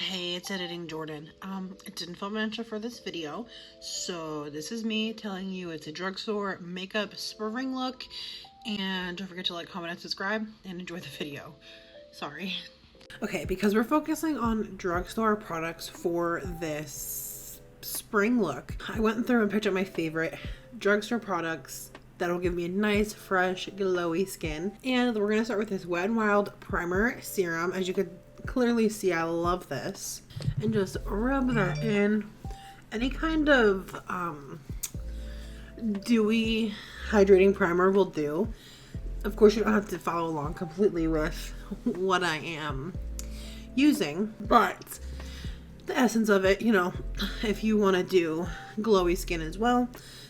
Hey, it's Editing Jordan. It didn't film an intro for this video, so this is me telling you it's a drugstore makeup spring look, and don't forget to like, comment, and subscribe, and enjoy the video. Sorry. Okay, because we're focusing on drugstore products for this spring look, I went through and picked up my favorite drugstore products that'll give me a nice, fresh, glowy skin. And we're gonna start with this Wet n Wild Primer Serum. As you could clearly see, I love this. And just rub that in. Any kind of dewy hydrating primer will do. Of course, you don't have to follow along completely with what I am using, but the essence of it, you know, if you want to do glowy skin as well,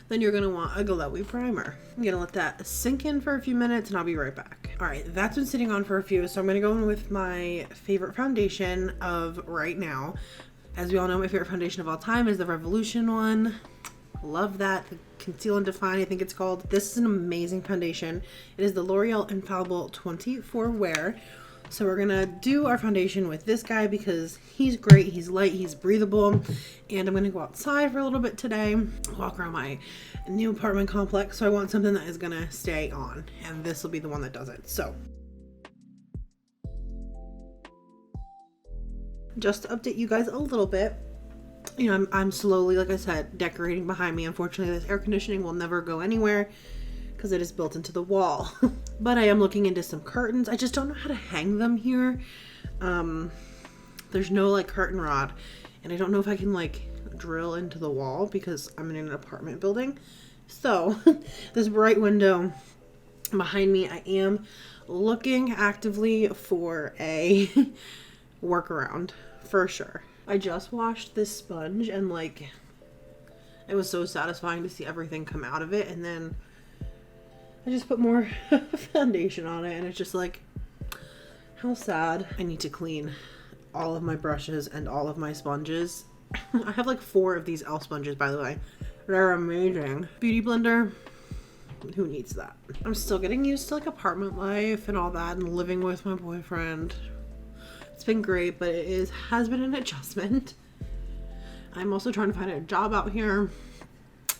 then you're going to want a glowy primer. I'm going to let that sink in for a few minutes and I'll be right back. All right, that's been sitting on for a few, so I'm going to go in with my favorite foundation of right now. As we all know, my favorite foundation of all time is the Revolution one. Love that. The Conceal and Define, I think it's called. This is an amazing foundation. It is the L'Oreal Infallible 24 Wear. So we're gonna do our foundation with this guy because he's great, he's light, he's breathable, and I'm gonna go outside for a little bit today, walk around my new apartment complex, so I want something that is gonna stay on, and this will be the one that does it. So just to update you guys a little bit, you know, I'm slowly, like I said, decorating behind me. Unfortunately, this air conditioning will never go anywhere because it is built into the wall. But I am looking into some curtains. I just don't know how to hang them here. There's no like curtain rod, and I don't know if I can like drill into the wall because I'm in an apartment building. So this bright window behind me, I am looking actively for a workaround for sure. I just washed this sponge and like it was so satisfying to see everything come out of it, and then I just put more foundation on it and it's just like, how sad. I need to clean all of my brushes and all of my sponges. I have like 4 of these elf sponges, by the way. They're amazing. Beauty blender, who needs that? I'm still getting used to like apartment life and all that and living with my boyfriend. It's been great, but it has been an adjustment. I'm also trying to find a job out here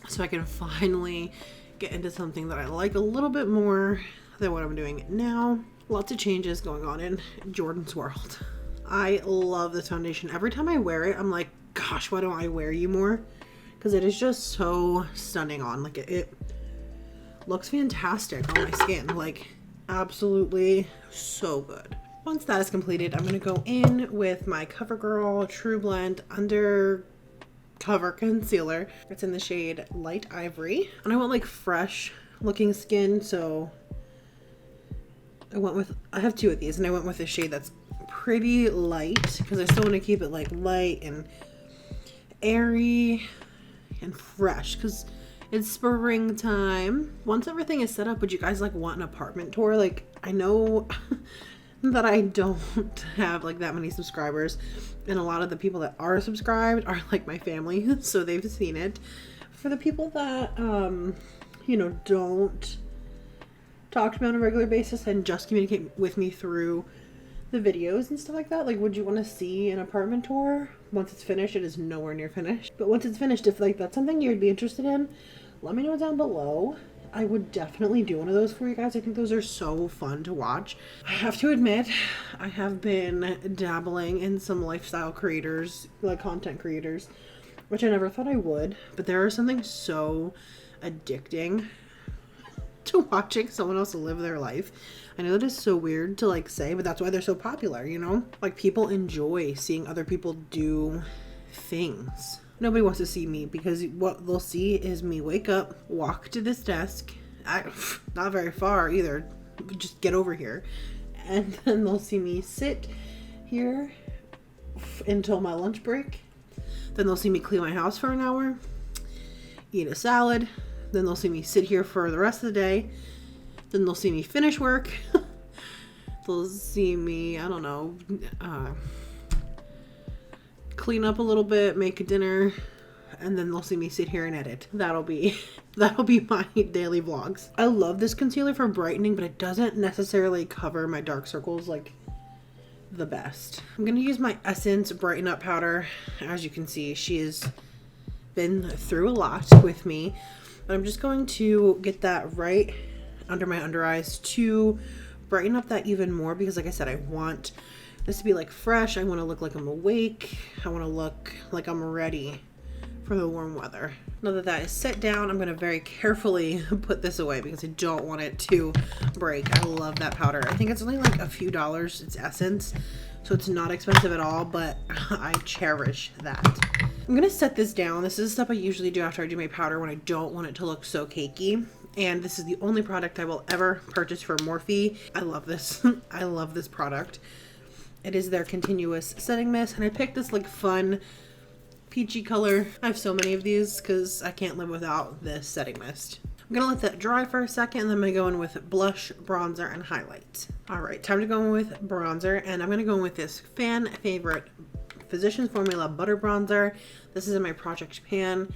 so I can finally get into something that I like a little bit more than what I'm doing now. Lots of changes going on in Jordan's world. I love this foundation. Every time I wear it, I'm like, gosh, why don't I wear you more? Because it is just so stunning on. Like it looks fantastic on my skin. Like absolutely so good. Once that is completed, I'm going to go in with my CoverGirl True Blend Undercover Concealer. It's in the shade Light Ivory. And I want like fresh looking skin, so I have 2 of these, and I went with a shade that's pretty light because I still want to keep it like light and airy and fresh because it's springtime. Once everything is set up, would you guys like want an apartment tour? Like, I know that I don't have like that many subscribers, and a lot of the people that are subscribed are like my family, so they've seen it. For the people that you know, don't talk to me on a regular basis and just communicate with me through the videos and stuff like that, like, would you want to see an apartment tour? Once it's finished, it is nowhere near finished, but once it's finished, if like that's something you'd be interested in, let me know down below. I would definitely do one of those for you guys. I think those are so fun to watch. I have to admit, I have been dabbling in some lifestyle creators, like content creators, which I never thought I would, but there is something so addicting to watching someone else live their life. I know that is so weird to like say, but that's why they're so popular, you know? Like, people enjoy seeing other people do things. Nobody wants to see me because what they'll see is me wake up, walk to this desk, not very far either, just get over here, and then they'll see me sit here until my lunch break. Then they'll see me clean my house for an hour, eat a salad, then they'll see me sit here for the rest of the day, then they'll see me finish work, they'll see me, I don't know, clean up a little bit, make a dinner, and then they'll see me sit here and edit. That'll be my daily vlogs. I love this concealer for brightening, but it doesn't necessarily cover my dark circles like the best. I'm going to use my Essence Brighten Up powder. As you can see, she has been through a lot with me. But I'm just going to get that right under my under eyes to brighten up that even more, because like I said, I want this to be like fresh. I want to look like I'm awake. I want to look like I'm ready for the warm weather. Now that that is set down, I'm going to very carefully put this away because I don't want it to break. I love that powder. I think it's only like a few dollars. It's Essence, so it's not expensive at all, but I cherish that. I'm going to set this down. This is stuff I usually do after I do my powder when I don't want it to look so cakey. And this is the only product I will ever purchase for Morphe. I love this. I love this product. It is their continuous setting mist, and I picked this like fun peachy color. I have so many of these because I can't live without this setting mist. I'm gonna let that dry for a second, and then I'm gonna go in with blush, bronzer, and highlight. All right, time to go in with bronzer, and I'm gonna go in with this fan favorite Physicians Formula Butter Bronzer. This is in my project pan.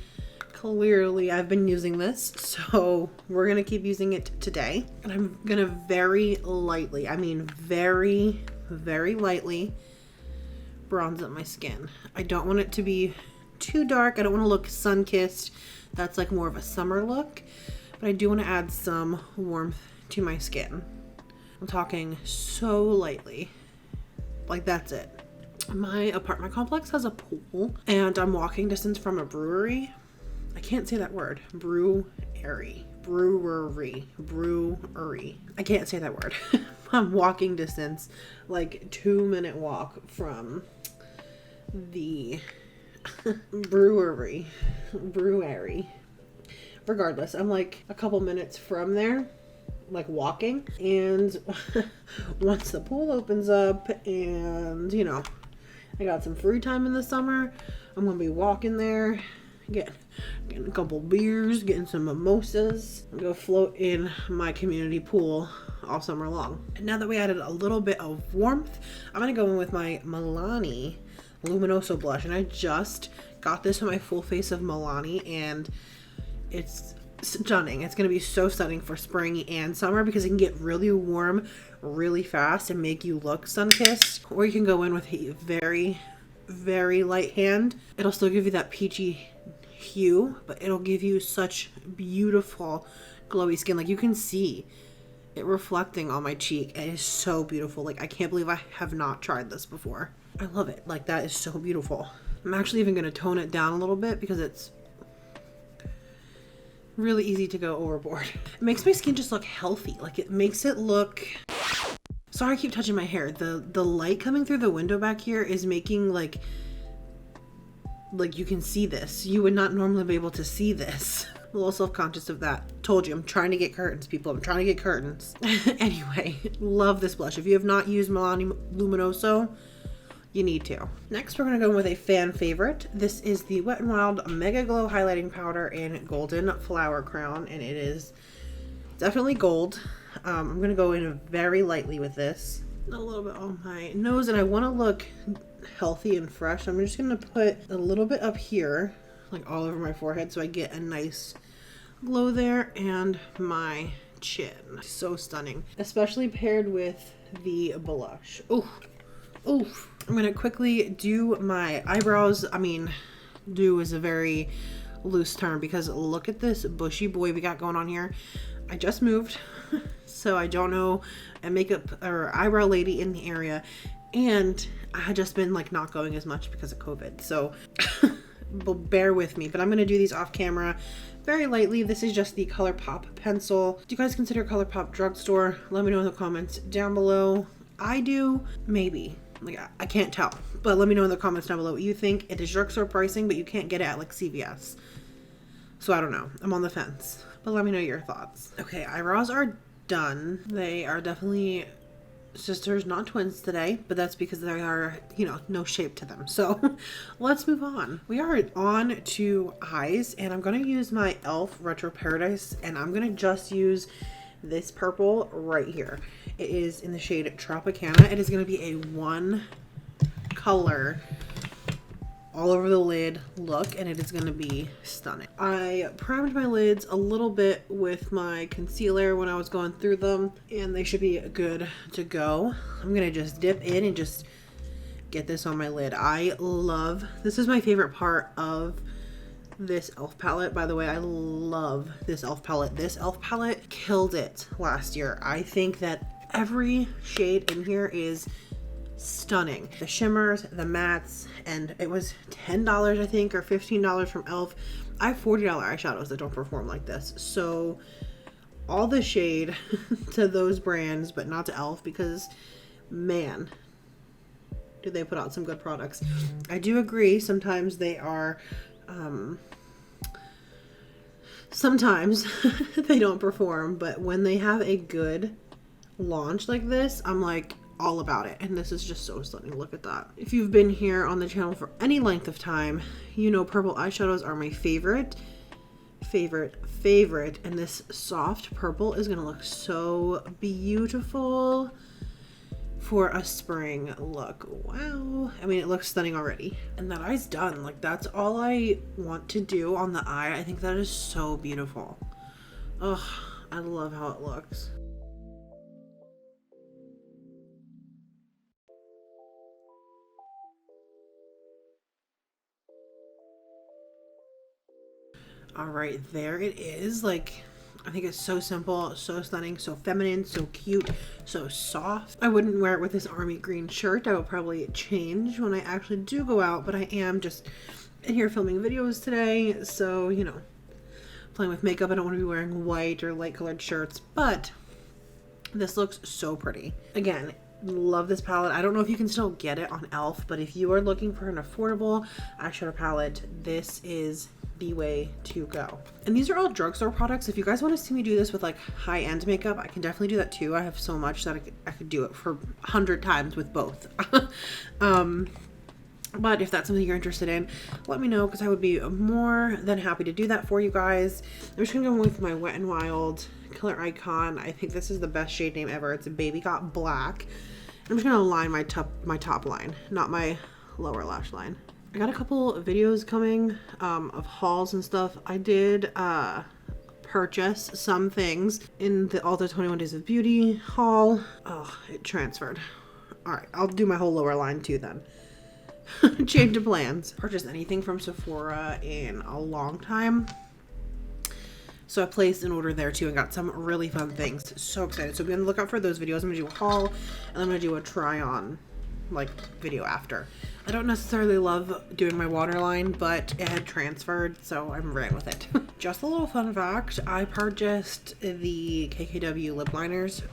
Clearly I've been using this, so we're gonna keep using it today. And I'm gonna very lightly, I mean very, very lightly bronze up my skin. I don't want it to be too dark. I don't want to look sun-kissed. That's like more of a summer look, but I do want to add some warmth to my skin. I'm talking so lightly, like that's it. My apartment complex has a pool, and I'm walking distance from a brewery. I can't say that word. Brewery. I can't say that word. I'm walking distance, like 2-minute walk from the brewery. Regardless, I'm like a couple minutes from there, like walking. And once the pool opens up and, you know, I got some free time in the summer, I'm going to be walking there, getting a couple beers, getting some mimosas, and go float in my community pool all summer long. And now that we added a little bit of warmth, I'm going to go in with my Milani Luminoso blush. And I just got this on my full face of Milani, and it's stunning. It's going to be so stunning for spring and summer because it can get really warm really fast and make you look sun-kissed. Or you can go in with a very, very light hand. It'll still give you that peachy hue, but it'll give you such beautiful glowy skin. Like you can see it reflecting on my cheek. It is so beautiful. Like I can't believe I have not tried this before. I love it. Like that is so beautiful. I'm actually even going to tone it down a little bit because it's really easy to go overboard. It makes my skin just look healthy. Like it makes it look... Sorry, I keep touching my hair. The light coming through the window back here is making like you can see this. You would not normally be able to see this. I'm a little self-conscious of that. Told you, I'm trying to get curtains, people. I'm trying to get curtains. Anyway, love this blush. If you have not used Milani Luminoso, you need to. Next, we're going to go with a fan favorite. This is the Wet n Wild Mega Glow Highlighting Powder in Golden Flower Crown, and it is definitely gold. I'm going to go in very lightly with this. A little bit on my nose, and I want to look healthy and fresh. I'm just going to put a little bit up here, like all over my forehead, so I get a nice glow there, and my chin. So stunning, especially paired with the blush. Oof. Oof. I'm going to quickly do my eyebrows. I mean, do is a very loose term because look at this bushy boy we got going on here. I just moved, so I don't know a makeup or eyebrow lady in the area, and I had just been like not going as much because of COVID, so bear with me. But I'm going to do these off camera very lightly. This is just the ColourPop pencil. Do you guys consider ColourPop drugstore? Let me know in the comments down below. I do, maybe. Like I can't tell, but let me know in the comments down below what you think. It is drugstore pricing, but you can't get it at like CVS, so I don't know. I'm on the fence, but let me know your thoughts. Okay, eyebrows are done. They are definitely sisters, not twins today, but that's because they are, you know, no shape to them. So let's move on. We are on to eyes, and I'm going to use my e.l.f. Retro Paradise, and I'm going to just use this purple right here. It is in the shade Tropicana. It is going to be a one color all over the lid look, and it is going to be stunning. I primed my lids a little bit with my concealer when I was going through them, and they should be good to go. I'm going to just dip in and just get this on my lid. I love, this is my favorite part of this e.l.f. palette. By the way, I love this e.l.f. palette. This e.l.f. palette killed it last year. I think that every shade in here is stunning. The shimmers, the mattes, and it was $10 I think, or $15 from e.l.f. I have $40 eyeshadows that don't perform like this, so all the shade to those brands, but not to e.l.f. because man, do they put out some good products. I do agree sometimes they are sometimes they don't perform, but when they have a good launch like this, I'm like all about it. And this is just so stunning. Look at that. If you've been here on the channel for any length of time, you know purple eyeshadows are my favorite. And this soft purple is gonna look so beautiful for a spring look. Wow. I mean, it looks stunning already. And that eye's done. Like, that's all I want to do on the eye. I think that is so beautiful. Ugh, I love how it looks. All right, there it is. Like, I think it's so simple, so stunning, so feminine, so cute, so soft. I wouldn't wear it with this army green shirt. I will probably change when I actually do go out, but I am just in here filming videos today. So, you know, playing with makeup. I don't want to be wearing white or light colored shirts, but this looks so pretty. Again, love this palette. I don't know if you can still get it on e.l.f., but if you are looking for an affordable eyeshadow palette, this is the way to go. And these are all drugstore products. If you guys want to see me do this with like high-end makeup, I can definitely do that too. I have so much that I could do it for 100 times with both. But if that's something you're interested in, let me know, because I would be more than happy to do that for you guys. I'm just gonna go with my Wet n Wild Killer Icon. I think this is the best shade name ever. It's a Baby Got Black. I'm just gonna line my top line, not my lower lash line. I got a couple of videos coming of hauls and stuff. I did purchase some things in the Ulta 21 Days of Beauty haul. Oh, it transferred. All right, I'll do my whole lower line too then. Change of plans. Purchased anything from Sephora in a long time, so I placed an order there too and got some really fun things. So excited. So be on the lookout for those videos. I'm gonna do a haul and I'm gonna do a try on like video after. I don't necessarily love doing my waterline, but it had transferred, so I'm right with it. Just a little fun fact, I purchased the KKW lip liners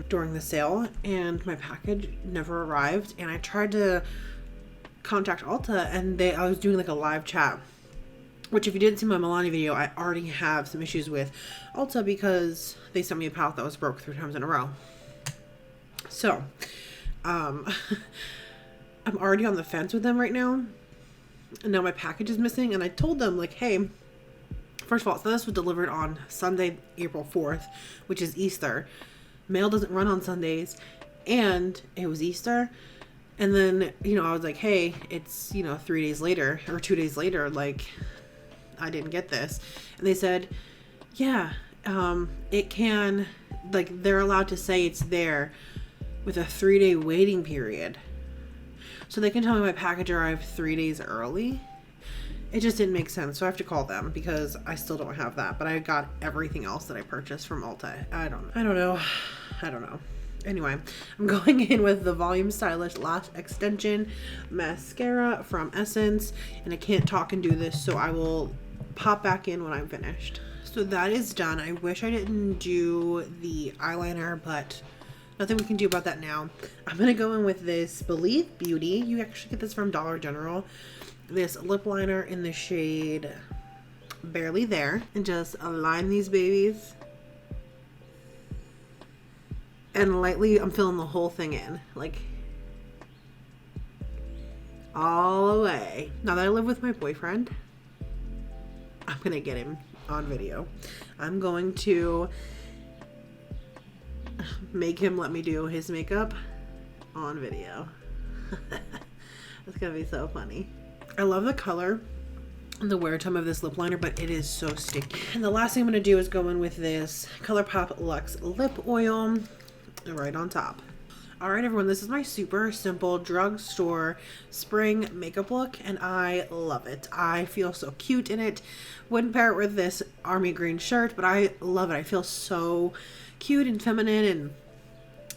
during the sale, and my package never arrived, and I tried to contact Ulta, and I was doing like a live chat, which if you didn't see my Milani video, I already have some issues with Ulta because they sent me a palette that was broke 3 times in a row. So I'm already on the fence with them right now, and now my package is missing, and I told them like, hey, first of all, so this was delivered on Sunday, April 4th, which is Easter. Mail doesn't run on Sundays, and it was Easter. And then, you know, I was like, hey, it's, you know, 3 days later or 2 days later, like, I didn't get this. And they said, yeah, it can, like, they're allowed to say it's there with a 3-day waiting period. So they can tell me my package arrived 3 days early. It just didn't make sense. So I have to call them because I still don't have that. But I got everything else that I purchased from Ulta. I don't know. Anyway, I'm going in with the Volume Stylish Lash Extension Mascara from Essence. And I can't talk and do this, so I will pop back in when I'm finished. So that is done. I wish I didn't do the eyeliner, but nothing we can do about that now. I'm going to go in with this Believe Beauty. You actually get this from Dollar General. This lip liner in the shade Barely There. And just align these babies. And lightly, I'm filling the whole thing in. Like, all the way. Now that I live with my boyfriend, I'm going to get him on video. I'm going to make him let me do his makeup on video. It's gonna be so funny. I love the color and the wear time of this lip liner, but it is so sticky. And the last thing I'm going to do is go in with this ColourPop Luxe Lip Oil right on top. Alright everyone, this is my super simple drugstore spring makeup look, and I love it. I feel so cute in it. Wouldn't pair it with this army green shirt, but I love it. I feel so cute and feminine and,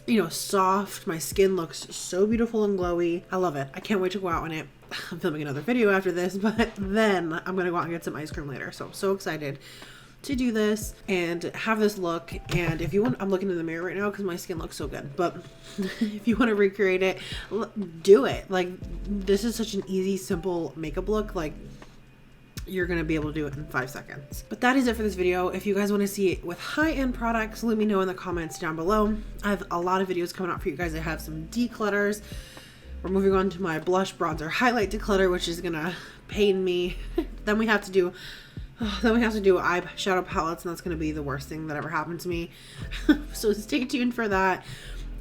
you know, soft. My skin looks so beautiful and glowy. I love it. I can't wait to go out in it. I'm filming another video after this, but then I'm going to go out and get some ice cream later. So I'm so excited to do this and have this look. And if you want, I'm looking in the mirror right now because my skin looks so good, but if you want to recreate it, do it. Like, this is such an easy, simple makeup look. Like, you're gonna be able to do it in 5 seconds. But that is it for this video. If you guys want to see it with high-end products, let me know in the comments down below. I have a lot of videos coming out for you guys. I have some declutters. We're moving on to my blush bronzer highlight declutter, which is gonna pain me. Then we have to do eyeshadow palettes, and that's going to be the worst thing that ever happened to me. So stay tuned for that.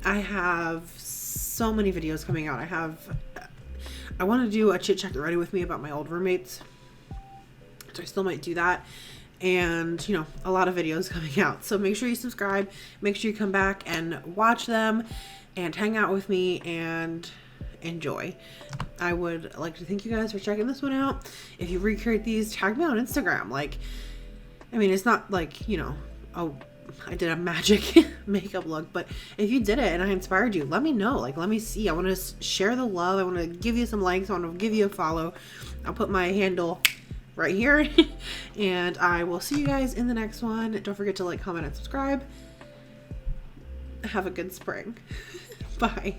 I have so many videos coming out. I want to do a chit chat ready with me about my old roommates, so I still might do that. And, you know, a lot of videos coming out. So make sure you subscribe. Make sure you come back and watch them and hang out with me and enjoy. I would like to thank you guys for checking this one out. If you recreate these, tag me on Instagram. Like, I mean, it's not like, you know, oh, I did a magic makeup look, but if you did it and I inspired you, let me know. Like, let me see. I want to share the love. I want to give you some likes. I want to give you a follow. I'll put my handle right here. And I will see you guys in the next one. Don't forget to like, comment, and subscribe. Have a good spring. Bye.